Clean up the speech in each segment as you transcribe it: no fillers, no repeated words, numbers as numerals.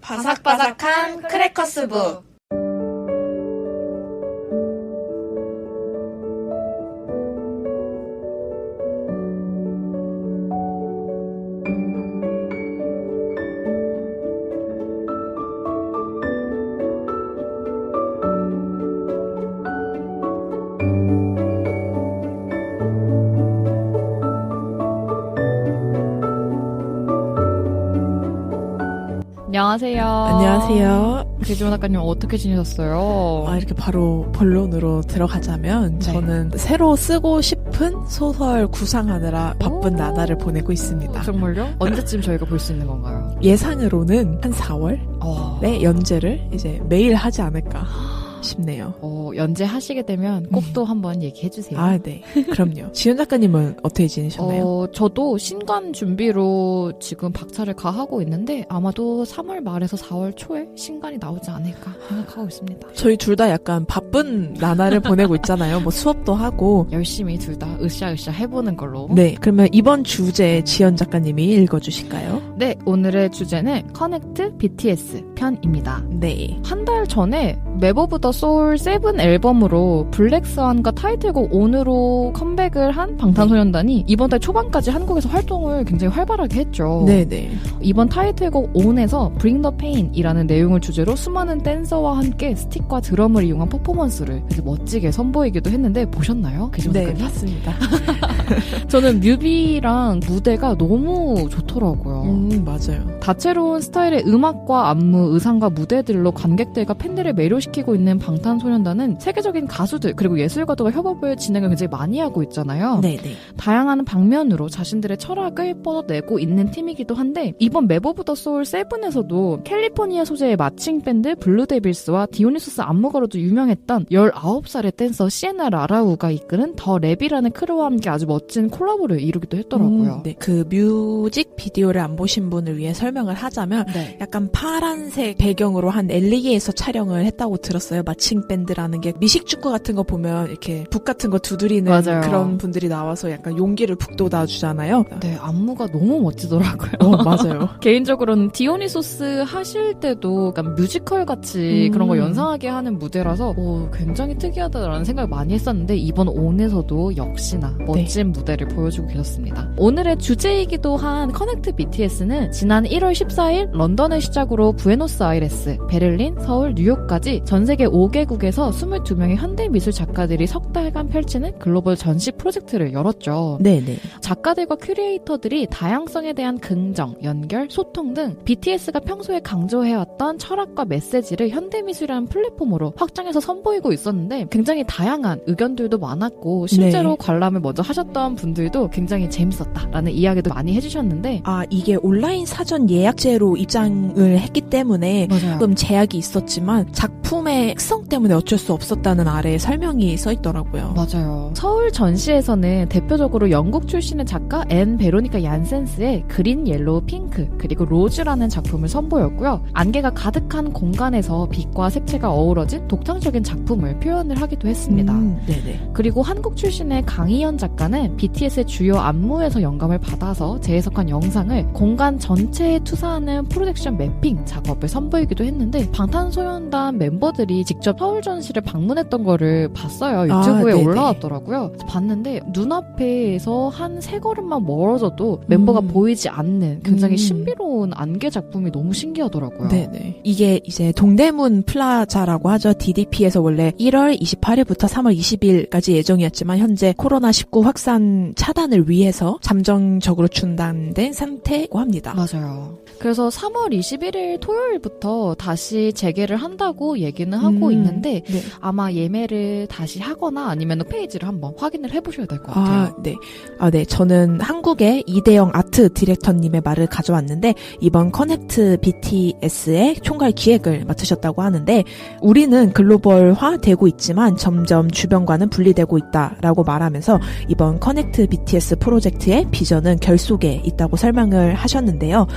바삭바삭한 크래커스부. 안녕하세요. 안녕하세요. 배지원 작가님 어떻게 지내셨어요? 이렇게 바로 본론으로 들어가자면 저는 새로 쓰고 싶은 소설 구상하느라 바쁜 나날을 보내고 있습니다. 정말요? 언제쯤 저희가 볼 수 있는 건가요? 예상으로는 한 4월에 연재를 이제 매일 하지 않을까 싶네요. 연재하시게 되면 꼭 또 한번 얘기해주세요. 네. 그럼요. 지연 작가님은 어떻게 지내셨나요? 저도 신간 준비로 지금 박차를 가하고 있는데 아마도 3월 말에서 4월 초에 신간이 나오지 않을까 생각하고 있습니다. 저희 둘 다 약간 바쁜 나날을 보내고 있잖아요. 뭐 수업도 하고. 열심히 둘 다 으쌰으쌰 해보는 걸로. 네. 그러면 이번 주제 지연 작가님이 읽어주실까요? 네. 오늘의 주제는 커넥트 BTS 편입니다. 네. 한 달 전에 맵 오브 더 소울 7 앨범으로 블랙스완과 타이틀곡 ON으로 컴백을 한 방탄소년단이 이번 달 초반까지 한국에서 활동을 굉장히 활발하게 했죠. 네네. 이번 타이틀곡 ON에서 Bring the Pain이라는 내용을 주제로 수많은 댄서와 함께 스틱과 드럼을 이용한 퍼포먼스를 되게 멋지게 선보이기도 했는데 보셨나요? 네, 봤습니다. 저는 뮤비랑 무대가 너무 좋더라고요. 맞아요. 다채로운 스타일의 음악과 안무, 의상과 무대들로 관객들과 팬들을 매료시키고 있는 방탄소년단은 세계적인 가수들 그리고 예술가들과 협업을 진행을 굉장히 많이 하고 있잖아요. 네네. 다양한 방면으로 자신들의 철학을 뻗어내고 있는 팀이기도 한데 이번 맵 오브 더 소울 7에서도 캘리포니아 소재의 마칭 밴드 블루데빌스와 디오니소스 안무가로도 유명했던 19살의 댄서 시에나 라라우가 이끄는 더 랩이라는 크루와 함께 아주 멋진 콜라보를 이루기도 했더라고요. 네, 그 뮤직 비디오를 안 보신 분을 위해 설명을 하자면 약간 파란색 배경으로 한 LA에서 촬영을 했다고 들었어요. 마칭 밴드라는 게 미식축구 같은 거 보면 이렇게 북 같은 거 두드리는 맞아요. 그런 분들이 나와서 약간 용기를 북돋아 주잖아요. 네, 안무가 너무 멋지더라고요. 맞아요. 개인적으로는 디오니소스 하실 때도 약간 뮤지컬 같이 그런 거 연상하게 하는 무대라서 굉장히 특이하다라는 생각을 많이 했었는데 이번 ON에서도 역시나 멋진 무대를 보여주고 계셨습니다. 오늘의 주제이기도 한 커넥트 BTS는 지난 1월 14일 런던을 시작으로 부에노스아이레스, 베를린, 서울, 뉴욕까지 전 세계 5개국에서 22명의 현대미술 작가들이 석 달간 펼치는 글로벌 전시 프로젝트를 열었죠. 네네. 작가들과 큐레이터들이 다양성에 대한 긍정, 연결, 소통 등 BTS가 평소에 강조해왔던 철학과 메시지를 현대미술이라는 플랫폼으로 확장해서 선보이고 있었는데 굉장히 다양한 의견들도 많았고 실제로 관람을 먼저 하셨던 분들도 굉장히 재밌었다라는 이야기도 많이 해주셨는데 이게 온라인 사전 예약제로 입장을 했기 때문에 조금 제약이 있었지만 작품의 특성 때문에 어쩔 수 없었다는 아래에 설명이 써있더라고요. 맞아요. 서울 전시에서는 대표적으로 영국 출신의 작가 앤 베로니카 얀센스의 그린, 옐로우, 핑크 그리고 로즈라는 작품을 선보였고요. 안개가 가득한 공간에서 빛과 색채가 어우러진 독창적인 작품을 표현을 하기도 했습니다. 네네. 그리고 한국 출신의 강희연 작가는 BTS의 주요 안무에서 영감을 받아서 재해석한 영상을 공간 전체에 투사하는 프로젝션 매핑 작업을 선보이기도 했는데 방탄소년단 멤버들이 직접 서울 전시를 방문했던 거를 봤어요. 유튜브에 올라왔더라고요. 봤는데 눈앞에서 한 3걸음만 멀어져도 멤버가 보이지 않는 굉장히 신비로운 안개 작품이 너무 신기하더라고요. 네네. 이게 이제 동대문 플라자라고 하죠. DDP에서 원래 1월 28일부터 3월 20일까지 예정이었지만 현재 코로나19 확산 차단을 위해서 잠정적으로 중단된 상태고 합니다. 맞아요. 그래서 3월 21일 토요일부터 다시 재개를 한다고 얘기는 하고 있는데 아마 예매를 다시 하거나 아니면 페이지를 한번 확인을 해보셔야 될 것 같아요. 네. 저는 한국의 이대영 아트 디렉터님의 말을 가져왔는데 이번 커넥트 BTS의 총괄 기획을 맡으셨다고 하는데 우리는 글로벌화 되고 있지만 점점 주변과는 분리되고 있다라고 말하면서 이번 커넥트 BTS 프로젝트의 비전은 결속에 있다고 설명을 하셨는데요.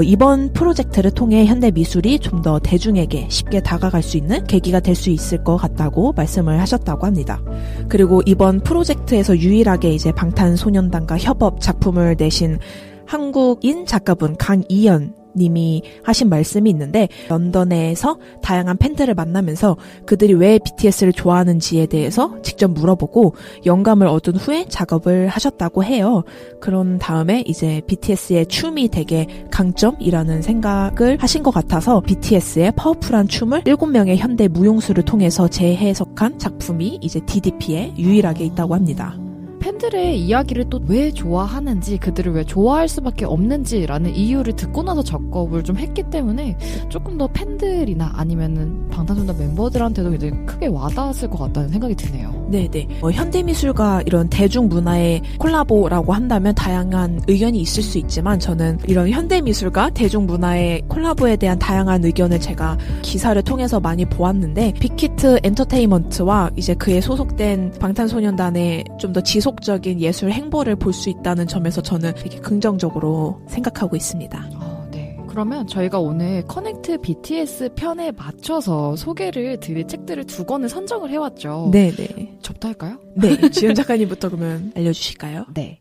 이번 프로젝트를 통해 현대 미술이 좀 더 대중에게 쉽게 다가갈 수 있는 계기가 될 수 있을 것 같다고 말씀을 하셨다고 합니다. 그리고 이번 프로젝트에서 유일하게 이제 방탄소년단과 협업 작품을 내신 한국인 작가분 강이연 님이 하신 말씀이 있는데 런던에서 다양한 팬들을 만나면서 그들이 왜 BTS를 좋아하는지에 대해서 직접 물어보고 영감을 얻은 후에 작업을 하셨다고 해요. 그런 다음에 이제 BTS의 춤이 되게 강점이라는 생각을 하신 것 같아서 BTS의 파워풀한 춤을 7명의 현대 무용수를 통해서 재해석한 작품이 이제 DDP에 유일하게 있다고 합니다. 팬들의 이야기를 또 왜 좋아하는지, 그들을 왜 좋아할 수밖에 없는지라는 이유를 듣고 나서 작업을 좀 했기 때문에 조금 더 팬들이나 아니면은 방탄소년단 멤버들한테도 이제 크게 와닿았을 것 같다는 생각이 드네요. 네네. 현대미술과 이런 대중문화의 콜라보라고 한다면 다양한 의견이 있을 수 있지만 저는 이런 현대미술과 대중문화의 콜라보에 대한 다양한 의견을 제가 기사를 통해서 많이 보았는데 빅히트 엔터테인먼트와 이제 그에 소속된 방탄소년단의 좀 더 지속적인 예술 행보를 볼 수 있다는 점에서 저는 되게 긍정적으로 생각하고 있습니다. 네. 그러면 저희가 오늘 커넥트 BTS 편에 맞춰서 소개를 드릴 책들을 2권을 선정을 해왔죠. 네네. 저부터 할까요? 네. 지은 작가님부터 그러면 알려주실까요? 네.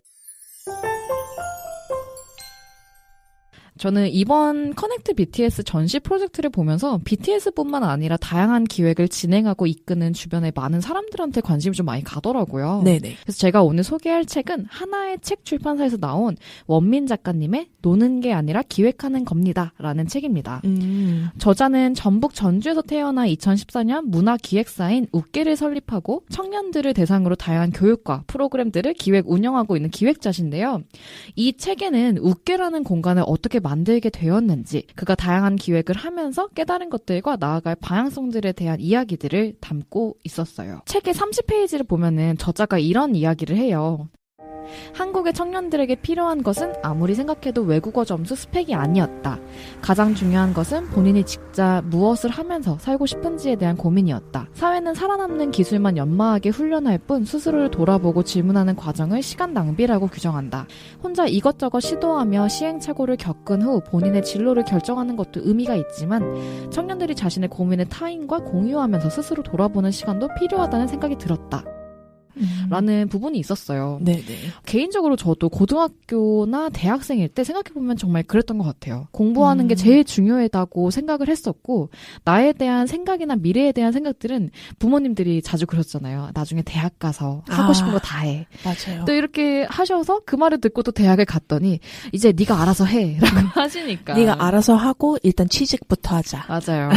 저는 이번 커넥트 BTS 전시 프로젝트를 보면서 BTS뿐만 아니라 다양한 기획을 진행하고 이끄는 주변의 많은 사람들한테 관심이 좀 많이 가더라고요. 네네. 그래서 제가 오늘 소개할 책은 하나의 책 출판사에서 나온 원민 작가님의 노는 게 아니라 기획하는 겁니다. 라는 책입니다. 저자는 전북 전주에서 태어나 2014년 문화기획사인 웃게를 설립하고 청년들을 대상으로 다양한 교육과 프로그램들을 기획 운영하고 있는 기획자신데요. 이 책에는 웃게라는 공간을 어떻게 만들게 되었는지, 그가 다양한 기획을 하면서 깨달은 것들과 나아갈 방향성들에 대한 이야기들을 담고 있었어요. 책의 30페이지를 보면은 저자가 이런 이야기를 해요. 한국의 청년들에게 필요한 것은 아무리 생각해도 외국어 점수 스펙이 아니었다. 가장 중요한 것은 본인이 직접 무엇을 하면서 살고 싶은지에 대한 고민이었다. 사회는 살아남는 기술만 연마하게 훈련할 뿐 스스로를 돌아보고 질문하는 과정을 시간 낭비라고 규정한다. 혼자 이것저것 시도하며 시행착오를 겪은 후 본인의 진로를 결정하는 것도 의미가 있지만 청년들이 자신의 고민을 타인과 공유하면서 스스로 돌아보는 시간도 필요하다는 생각이 들었다. 라는 부분이 있었어요. 네네. 개인적으로 저도 고등학교나 대학생일 때 생각해보면 정말 그랬던 것 같아요. 공부하는 게 제일 중요하다고 생각을 했었고, 나에 대한 생각이나 미래에 대한 생각들은 부모님들이 자주 그러셨잖아요. 나중에 대학 가서 하고 싶은 거 다 해. 맞아요. 또 이렇게 하셔서 그 말을 듣고 또 대학을 갔더니 이제 네가 알아서 해 라고 하시니까. 네가 알아서 하고 일단 취직부터 하자. 맞아요.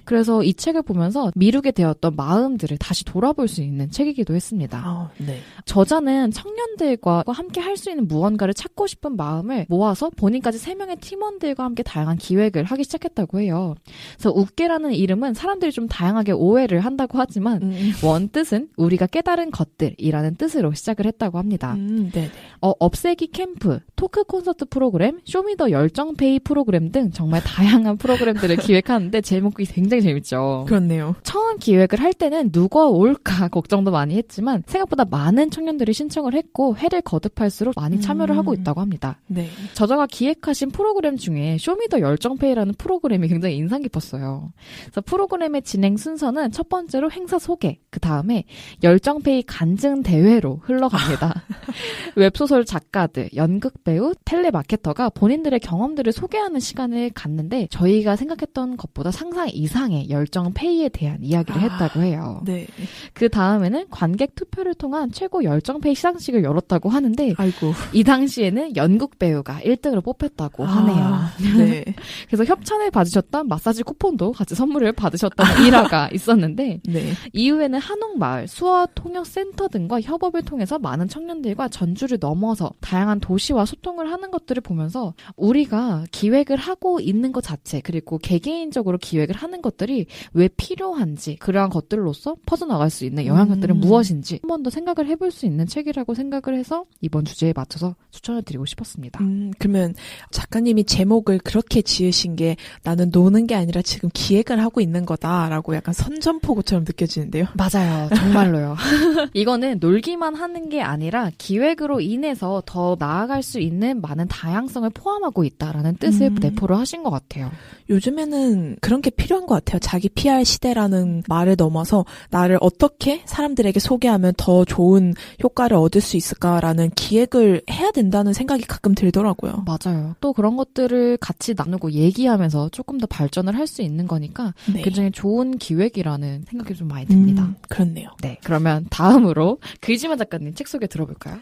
그래서 이 책을 보면서 미루게 되었던 마음들을 다시 돌아볼 수 있는 책이기도 했습니다. 네. 저자는 청년들과 함께 할 수 있는 무언가를 찾고 싶은 마음을 모아서 본인까지 3명의 팀원들과 함께 다양한 기획을 하기 시작했다고 해요. 그래서 웃게라는 이름은 사람들이 좀 다양하게 오해를 한다고 하지만 원뜻은 우리가 깨달은 것들이라는 뜻으로 시작을 했다고 합니다. 네네. 업세기 캠프, 토크 콘서트 프로그램, 쇼미더 열정페이 프로그램 등 정말 다양한 프로그램들을 기획하는데 제목이 굉장히 재밌죠. 그렇네요. 처음 기획을 할 때는 누가 올까 걱정도 많이 했지만 생각보다 많은 청년들이 신청을 했고 해를 거듭할수록 많이 참여를 하고 있다고 합니다. 네. 저자가 기획하신 프로그램 중에 쇼미더 열정페이라는 프로그램이 굉장히 인상 깊었어요. 그래서 프로그램의 진행 순서는 첫 번째로 행사 소개, 그 다음에 열정페이 간증 대회로 흘러갑니다. 웹소설 작가들, 연극 배우, 텔레마케터가 본인들의 경험들을 소개하는 시간을 갖는데 저희가 생각했던 것보다 상상 이상의 열정페이에 대한 이야기를 했다고 해요. 네. 그 다음에는 관객 투표를 통한 최고 열정페이 시상식을 열었다고 하는데 아이고. 이 당시에는 연극 배우가 1등으로 뽑혔다고 하네요. 네. 그래서 협찬을 받으셨던 마사지 쿠폰도 같이 선물을 받으셨다는 일화가 있었는데 네. 이후에는 한옥마을, 수어통역센터 등과 협업을 통해서 많은 청년들과 전주를 넘어서 다양한 도시와 소통을 하는 것들을 보면서 우리가 기획을 하고 있는 것 자체 그리고 개개인적으로 기획을 하는 것들이 왜 필요한지 그러한 것들로서 퍼져나갈 수 있는 영향력들은 무엇인지 한 번 더 생각을 해볼 수 있는 책이라고 생각을 해서 이번 주제에 맞춰서 추천을 드리고 싶었습니다. 그러면 작가님이 제목을 그렇게 지으신 게 나는 노는 게 아니라 지금 기획을 하고 있는 거다라고 약간 선전포고처럼 느껴지는데요. 맞아요. 정말로요. 이거는 놀기만 하는 게 아니라 기획으로 인해서 더 나아갈 수 있는 많은 다양성을 포함하고 있다라는 뜻을 내포를 하신 것 같아요. 요즘에는 그런 게 필요한 것 같아요. 자기 PR 시대라는 말을 넘어서 나를 어떻게 사람들에게 소개하면 더 좋은 효과를 얻을 수 있을까라는 기획을 해야 된다는 생각이 가끔 들더라고요. 맞아요. 또 그런 것들을 같이 나누고 얘기하면서 조금 더 발전을 할 수 있는 거니까 네. 굉장히 좋은 기획이라는 생각이 좀 많이 듭니다. 그렇네요. 네, 그러면 다음으로 그이지마 작가님 책 소개 들어볼까요?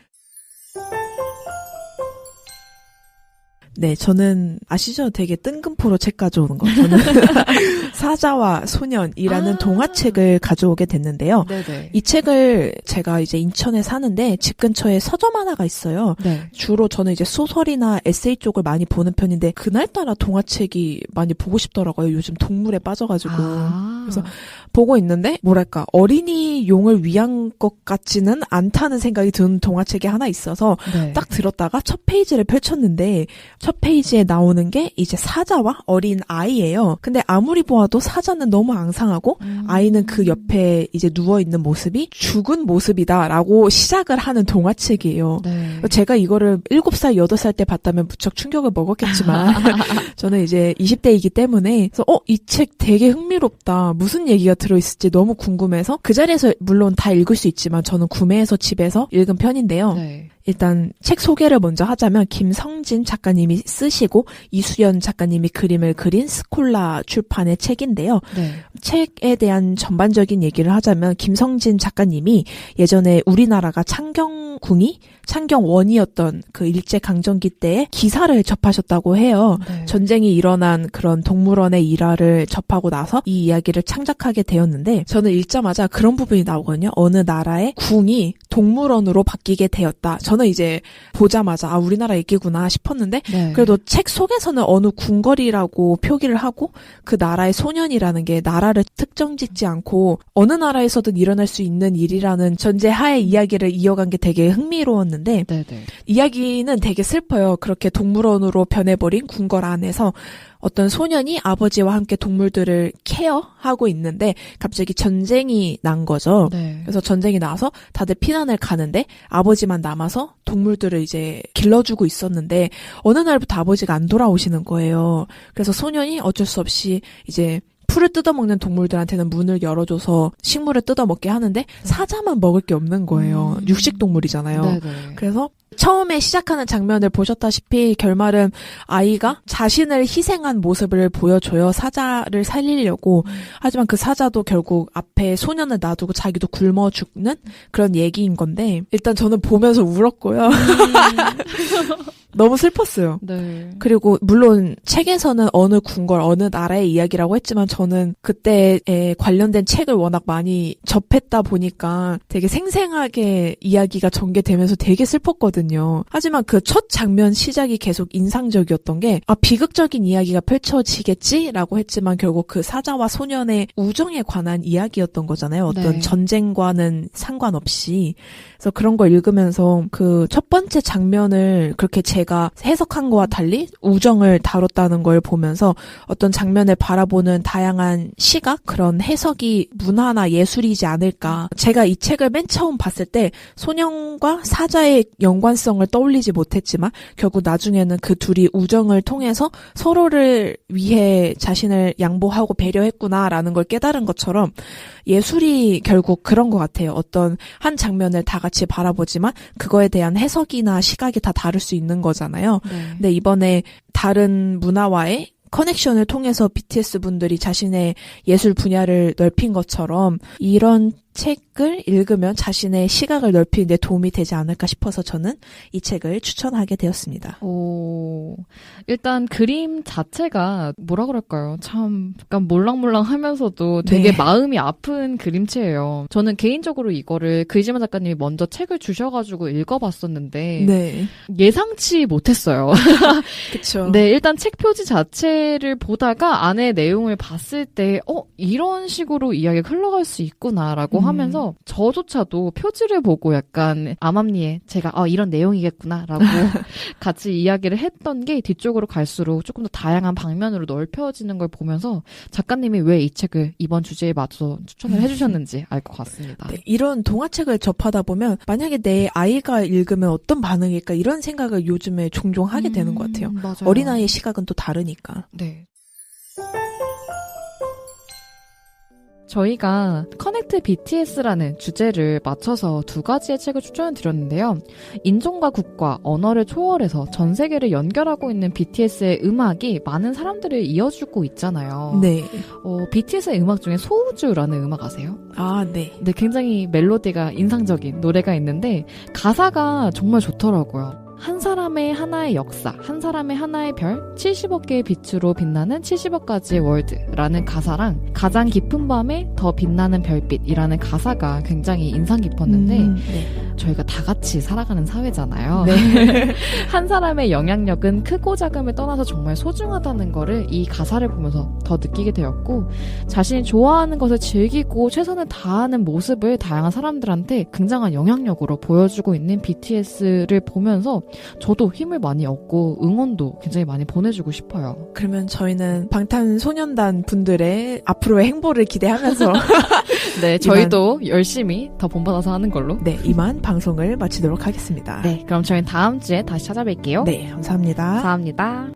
네, 저는 아시죠? 되게 뜬금포로 책 가져오는 거. 저는 사자와 소년이라는 동화책을 가져오게 됐는데요. 네네. 이 책을 제가 이제 인천에 사는데 집 근처에 서점 하나가 있어요. 네. 주로 저는 이제 소설이나 에세이 쪽을 많이 보는 편인데 그날따라 동화책이 많이 보고 싶더라고요. 요즘 동물에 빠져가지고. 그래서 보고 있는데 뭐랄까 어린이용을 위한 것 같지는 않다는 생각이 드는 동화책이 하나 있어서 네. 딱 들었다가 첫 페이지를 펼쳤는데 첫 페이지에 나오는 게 이제 사자와 어린 아이예요. 근데 아무리 보아도 사자는 너무 앙상하고 아이는 그 옆에 이제 누워있는 모습이 죽은 모습이다라고 시작을 하는 동화책이에요. 네. 제가 이거를 7살, 8살 때 봤다면 무척 충격을 먹었겠지만 저는 이제 20대이기 때문에 그래서 이 책 되게 흥미롭다. 무슨 얘기가 들어있을지 너무 궁금해서 그 자리에서 물론 다 읽을 수 있지만 저는 구매해서 집에서 읽은 편인데요. 네. 일단 책 소개를 먼저 하자면 김성진 작가님이 쓰시고 이수연 작가님이 그림을 그린 스콜라 출판의 책인데요. 네. 책에 대한 전반적인 얘기를 하자면 김성진 작가님이 예전에 우리나라가 창경원이었던 그 일제강점기 때에 기사를 접하셨다고 해요. 네. 전쟁이 일어난 그런 동물원의 일화를 접하고 나서 이 이야기를 창작하게 되었는데 저는 읽자마자 그런 부분이 나오거든요. 어느 나라의 궁이 동물원으로 바뀌게 되었다. 저는 이제 보자마자 우리나라 얘기구나 싶었는데 네. 그래도 책 속에서는 어느 궁궐이라고 표기를 하고 그 나라의 소년이라는 게 나라를 특정 짓지 않고 어느 나라에서든 일어날 수 있는 일이라는 전제하에 이야기를 이어간 게 되게 흥미로웠는데 네네. 이야기는 되게 슬퍼요. 그렇게 동물원으로 변해버린 궁궐 안에서 어떤 소년이 아버지와 함께 동물들을 케어하고 있는데 갑자기 전쟁이 난 거죠. 네. 그래서 전쟁이 나서 다들 피난을 가는데 아버지만 남아서 동물들을 이제 길러주고 있었는데 어느 날부터 아버지가 안 돌아오시는 거예요. 그래서 소년이 어쩔 수 없이 이제 풀을 뜯어먹는 동물들한테는 문을 열어줘서 식물을 뜯어먹게 하는데 사자만 먹을 게 없는 거예요. 육식동물이잖아요. 네네. 그래서 처음에 시작하는 장면을 보셨다시피 결말은 아이가 자신을 희생한 모습을 보여줘요. 사자를 살리려고. 하지만 그 사자도 결국 앞에 소년을 놔두고 자기도 굶어 죽는 그런 얘기인 건데 일단 저는 보면서 울었고요. 너무 슬펐어요. 네. 그리고 물론 책에서는 어느 궁궐, 어느 나라의 이야기라고 했지만 저는 그때에 관련된 책을 워낙 많이 접했다 보니까 되게 생생하게 이야기가 전개되면서 되게 슬펐거든요. 하지만 그 첫 장면 시작이 계속 인상적이었던 게 비극적인 이야기가 펼쳐지겠지라고 했지만 결국 그 사자와 소년의 우정에 관한 이야기였던 거잖아요. 어떤 네. 전쟁과는 상관없이. 그래서 그런 걸 읽으면서 그 첫 번째 장면을 그렇게 제가 해석한 거와 달리 우정을 다뤘다는 걸 보면서 어떤 장면을 바라보는 다양한 시각, 그런 해석이 문화나 예술이지 않을까. 제가 이 책을 맨 처음 봤을 때 소년과 사자의 연관성을 떠올리지 못했지만 결국 나중에는 그 둘이 우정을 통해서 서로를 위해 자신을 양보하고 배려했구나라는 걸 깨달은 것처럼 예술이 결국 그런 것 같아요. 어떤 한 장면을 다 같이 바라보지만 그거에 대한 해석이나 시각이 다 다를 수 있는 거잖아요. 네. 근데 이번에 다른 문화와의 커넥션을 통해서 BTS 분들이 자신의 예술 분야를 넓힌 것처럼 이런 책을 읽으면 자신의 시각을 넓히는 데 도움이 되지 않을까 싶어서 저는 이 책을 추천하게 되었습니다. 일단 그림 자체가 뭐라 그럴까요? 참 약간 몰랑몰랑하면서도 되게 네. 마음이 아픈 그림체예요. 저는 개인적으로 이거를 그이지마 작가님이 먼저 책을 주셔가지고 읽어봤었는데 네. 예상치 못했어요. 그쵸. 네, 일단 책 표지 자체를 보다가 안에 내용을 봤을 때 이런 식으로 이야기가 흘러갈 수 있구나라고 하면서 저조차도 표지를 보고 약간 암암리에 제가 이런 내용이겠구나라고 같이 이야기를 했던 게 뒤쪽으로 갈수록 조금 더 다양한 방면으로 넓혀지는 걸 보면서 작가님이 왜 이 책을 이번 주제에 맞춰서 추천을 해주셨는지 알 것 같습니다. 네, 이런 동화책을 접하다 보면 만약에 내 아이가 읽으면 어떤 반응일까 이런 생각을 요즘에 종종 하게 되는 것 같아요. 맞아요. 어린아이의 시각은 또 다르니까. 네. 저희가 커넥트 BTS라는 주제를 맞춰서 2가지의 책을 추천을 드렸는데요. 인종과 국가, 언어를 초월해서 전 세계를 연결하고 있는 BTS의 음악이 많은 사람들을 이어주고 있잖아요. 네. BTS의 음악 중에 소우주라는 음악 아세요? 아, 네. 네, 굉장히 멜로디가 인상적인 노래가 있는데 가사가 정말 좋더라고요. 한 사람의 하나의 역사, 한 사람의 하나의 별, 70억 개의 빛으로 빛나는 70억 가지의 월드라는 가사랑 가장 깊은 밤에 더 빛나는 별빛이라는 가사가 굉장히 인상 깊었는데 네. 저희가 다 같이 살아가는 사회잖아요. 네. 한 사람의 영향력은 크고 작음을 떠나서 정말 소중하다는 거를 이 가사를 보면서 더 느끼게 되었고 자신이 좋아하는 것을 즐기고 최선을 다하는 모습을 다양한 사람들한테 굉장한 영향력으로 보여주고 있는 BTS를 보면서 저도 힘을 많이 얻고 응원도 굉장히 많이 보내주고 싶어요. 그러면 저희는 방탄소년단 분들의 앞으로의 행보를 기대하면서 네, 저희도 열심히 더 본받아서 하는 걸로. 네, 이만 방송을 마치도록 하겠습니다. 네, 그럼 저희는 다음 주에 다시 찾아뵐게요. 네, 감사합니다. 감사합니다.